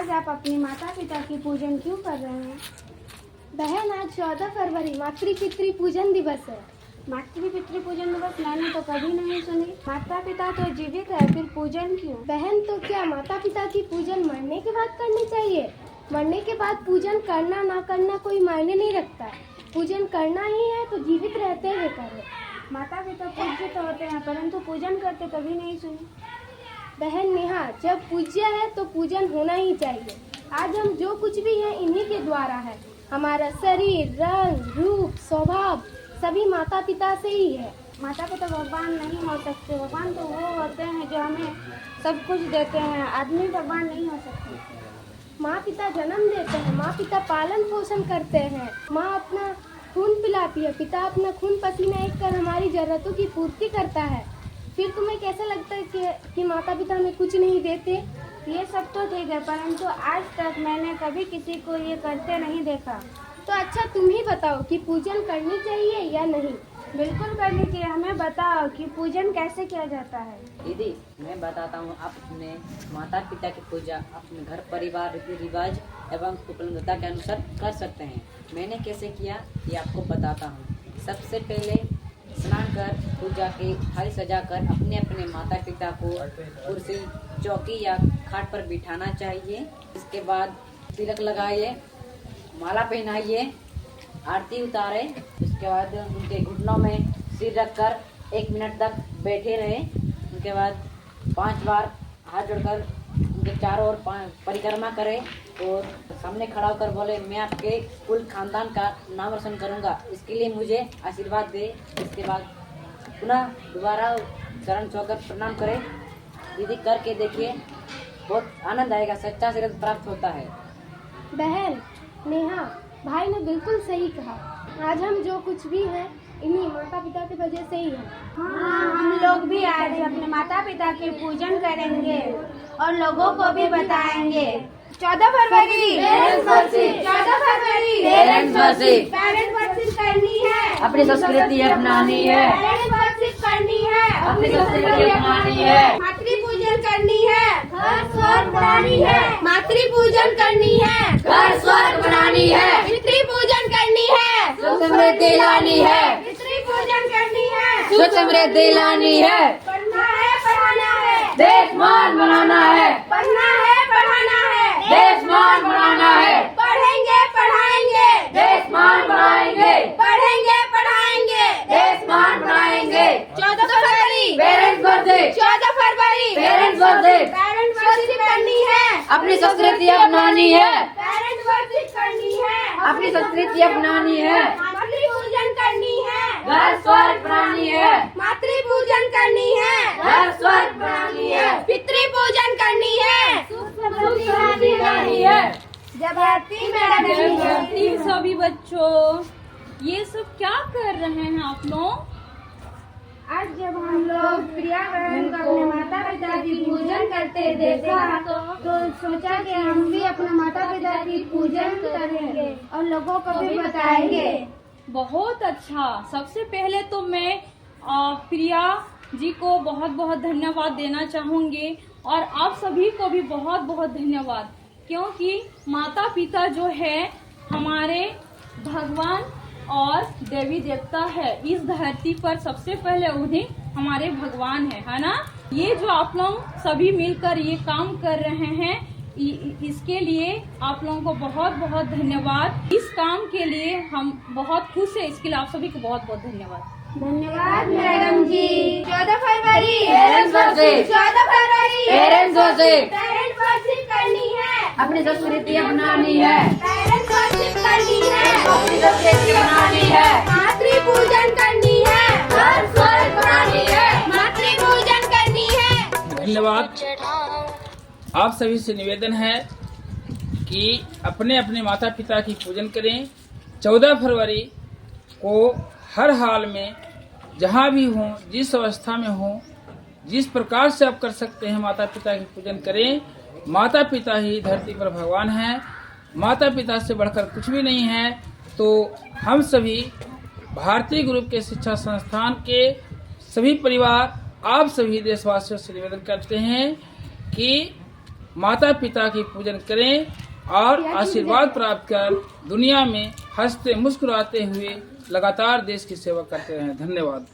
आज आप अपने माता पिता की पूजन क्यों कर रहे हैं? बहन, आज 14 फरवरी मातृ पितृ पूजन दिवस है। मातृ पितृ पूजन दिवस मैंने तो कभी नहीं सुनी। माता पिता तो जीवित है, फिर पूजन क्यों? बहन, तो क्या माता पिता की पूजन मरने के बाद करनी चाहिए? मरने के बाद पूजन करना ना करना कोई मायने नहीं रखता। पूजन करना ही है तो जीवित रहते हुए करो। माता पिता पूज्य तो होते हैं, परंतु पूजन करते कभी नहीं सुनी। बहन नेहा, जब पूज्य है तो पूजन होना ही चाहिए। आज हम जो कुछ भी हैं इन्हीं के द्वारा है। हमारा शरीर, रंग, रूप, स्वभाव सभी माता पिता से ही है। माता पिता भगवान नहीं हो सकते। भगवान तो वो होते हैं जो हमें सब कुछ देते हैं। आदमी भगवान नहीं हो सकते। माँ पिता जन्म देते हैं, माँ पिता पालन पोषण करते हैं, माँ अपना खून पिलाती है, पिता अपना खून पसीना एक कर हमारी जरूरतों की पूर्ति करता है। फिर तुम्हें कैसा लगता है कि माता पिता हमें कुछ नहीं देते? ये सब तो ठीक है, परंतु आज तक मैंने कभी किसी को ये करते नहीं देखा। तो अच्छा, तुम ही बताओ कि पूजन करनी चाहिए या नहीं? बिल्कुल करनी चाहिए। हमें बताओ कि पूजन कैसे किया जाता है। दीदी, मैं बताता हूँ। आप अपने माता पिता की पूजा अपने घर परिवार रीति रिवाज एवं उपलब्धता के अनुसार कर सकते हैं। मैंने कैसे किया ये आपको बताता हूँ। सबसे पहले स्नान कर पूजा की थाली सजाकर अपने अपने माता पिता को कुर्सी, चौकी या खाट पर बिठाना चाहिए। इसके बाद तिलक लगाइए, माला पहनाइए, आरती उतारे। उसके बाद उनके घुटनों में सिर रखकर 1 मिनट तक बैठे रहे। उनके बाद 5 बार हाथ जोड़कर उनके चारों ओर परिक्रमा करें और सामने खड़ा होकर बोले, मैं आपके कुल खानदान का नाम रोशन करूंगा, इसके लिए मुझे आशीर्वाद दे। इसके बाद पुनः दोबारा चरण छूकर प्रणाम करें। दीदी, करके देखिए, बहुत आनंद आएगा, सच्चा आशीर्वाद प्राप्त होता है। बहन नेहा, भाई ने बिल्कुल सही कहा। आज हम जो कुछ भी हैं इन्हीं माता पिता की वजह से ही है। हाँ, हम लोग भी आज अपने माता पिता की पूजन करेंगे और लोगों को भी बताएंगे। 14 फरवरी 14 फरवरी पेरेंट्स वर्शिप पेरेंट्स वर्शिप करनी है। अपनी संस्कृति अपनानी है। पेरेंट्स वर्शिप करनी है। अपनी संस्कृति अपनानी है। मातृ पूजन करनी है। घर स्वर्ग बनानी है। मातृ पूजन करनी है। घर स्वर्ग बनानी है। पितृ पूजन करनी है। सुख समृद्धि लानी है। पितृ पूजन करनी है। सुख समृद्धि लानी है। पढ़ना है, पढ़ाना है। देश मान बनाना है। पढ़ना है, पढ़ाना है। देश मान बनाना है। पढ़ेंगे, पढ़ाएंगे। देश मान बनाएंगे। पढ़ेंगे, पढ़ाएंगे। देश मान बनाएंगे। 14 फरवरी पेरेंट्स वर्शिप 14 फरवरी पेरेंट्स वर्शिप पेरेंट्स वर्शिप करनी है। अपनी संस्कृति अपनानी है। पेरेंट्स वर्शिप करनी है। अपनी संस्कृति अपनानी है। मातृ पूजन करनी है। घर स्वर्ग बनानी है। मातृ पूजन करनी है। घर स्वर्ग बनानी है। पितृ पूजन करनी है। सुख समृद्धि लानी है। जब आरती मैडम जय सभी बच्चों, ये सब क्या कर रहे हैं आप लोग? आज जब हम लोग प्रिया बहन को अपने माता पिता की पूजन करते देखा तो सोचा कि हम भी अपने माता पिता की पूजन करेंगे और लोगों को भी बताएंगे। बहुत अच्छा। सबसे पहले तो मैं प्रिया जी को बहुत बहुत धन्यवाद देना चाहूंगी और आप सभी को भी बहुत बहुत धन्यवाद, क्योंकि माता पिता जो है हमारे भगवान और देवी देवता है। इस धरती पर सबसे पहले उन्हीं हमारे भगवान है ना। ये जो आप लोग सभी मिलकर ये काम कर रहे हैं, इसके लिए आप लोगों को बहुत बहुत धन्यवाद। इस काम के लिए हम बहुत खुश है, इसके लिए आप सभी को बहुत बहुत धन्यवाद। धन्यवाद मैडम जी। 14 फरवरी पेरेंट्स वर्शिप 14 फरवरी पेरेंट्स वर्शिप पेरेंट्स वर्शिप करनी है। अपनी संस्कृति अपनानी है। पेरेंट्स वर्शिप करनी है। अपनी संस्कृति अपनानी है। मातृ पूजन करनी है। घर स्वर्ग बनानी है। मातृ पूजन करनी है। धन्यवाद। आप सभी से निवेदन है कि अपने अपने माता पिता की पूजन करें। 14 फरवरी को हर हाल में जहाँ भी हों, जिस अवस्था में हों, जिस प्रकार से आप कर सकते हैं माता पिता की पूजन करें। माता पिता ही धरती पर भगवान हैं। माता पिता से बढ़कर कुछ भी नहीं है। तो हम सभी भारतीय ग्रुप के शिक्षा संस्थान के सभी परिवार, आप सभी देशवासियों से निवेदन करते हैं कि माता पिता की पूजन करें और आशीर्वाद प्राप्त कर दुनिया में हंसते मुस्कुराते हुए लगातार देश की सेवा करते रहें। धन्यवाद।